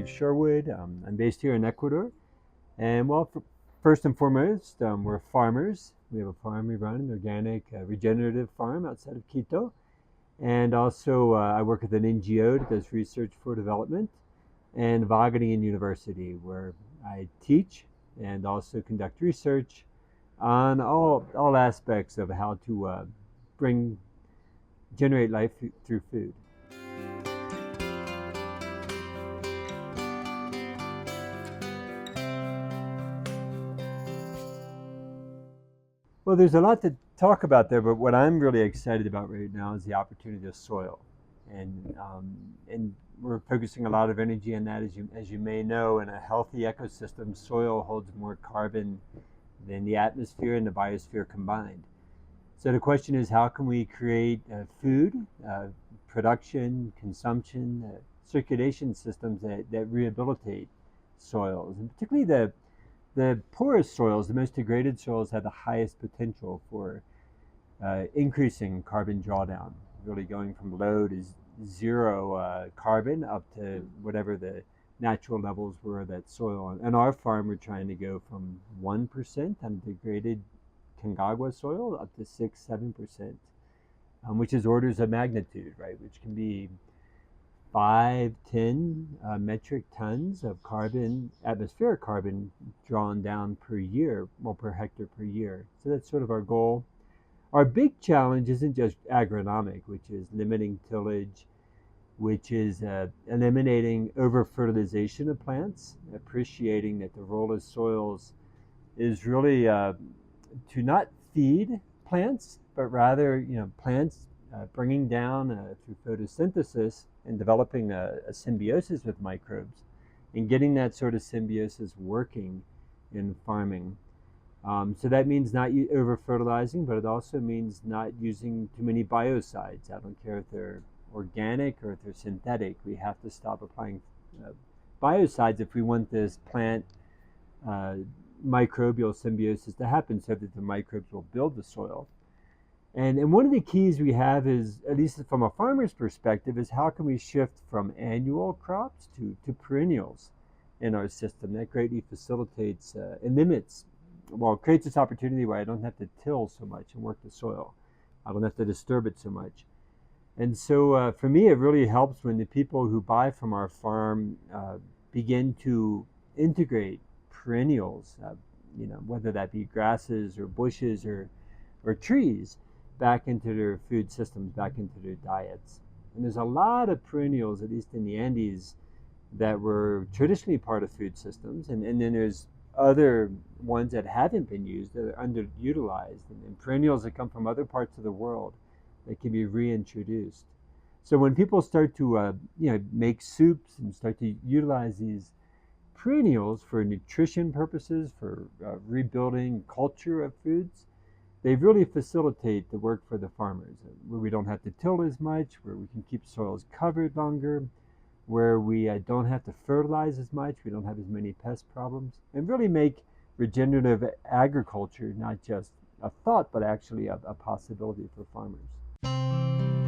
Dave Sherwood. I'm based here in Ecuador. And well, first and foremost, we're farmers. We have a farm we run, an organic regenerative farm outside of Quito. And also, I work with an NGO that does research for development, and Wageningen University, where I teach and also conduct research on all aspects of how to generate life through food. Well, there's a lot to talk about there, but what I'm really excited about right now is the opportunity of soil, and we're focusing a lot of energy on that. As you may know, in a healthy ecosystem, soil holds more carbon than the atmosphere and the biosphere combined. So the question is, how can we create food, production, consumption, circulation systems that rehabilitate soils, and particularly the poorest soils, the most degraded soils, have the highest potential for increasing carbon drawdown, really going from low to zero carbon up to whatever the natural levels were of that soil. And our farm, we're trying to go from 1% on degraded Concagua soil up to 6-7%, which is orders of magnitude, right? Which can be 5-10 metric tons of carbon, atmospheric carbon, drawn down per year, well, per hectare per year. So that's sort of our goal. Our big challenge isn't just agronomic, which is limiting tillage, which is eliminating over-fertilization of plants, appreciating that the role of soils is really to not feed plants, but rather, plants bringing down through photosynthesis and developing a symbiosis with microbes, and getting that sort of symbiosis working in farming. So that means not over-fertilizing, but it also means not using too many biocides. I don't care if they're organic or if they're synthetic. We have to stop applying biocides if we want this plant microbial symbiosis to happen, so that the microbes will build the soil. And one of the keys we have is, at least from a farmer's perspective, is how can we shift from annual crops to perennials in our system. That greatly facilitates and limits, well, creates this opportunity where I don't have to till so much and work the soil. I don't have to disturb it so much. And so for me, it really helps when the people who buy from our farm begin to integrate perennials, whether that be grasses or bushes or trees, back into their food systems, back into their diets. And there's a lot of perennials, at least in the Andes, that were traditionally part of food systems, and then there's other ones that haven't been used, that are underutilized, and perennials that come from other parts of the world that can be reintroduced. So when people start to make soups and start to utilize these perennials for nutrition purposes, for rebuilding culture of foods, they really facilitate the work for the farmers, where we don't have to till as much, where we can keep soils covered longer, where we don't have to fertilize as much, we don't have as many pest problems, and really make regenerative agriculture not just a thought, but actually a possibility for farmers.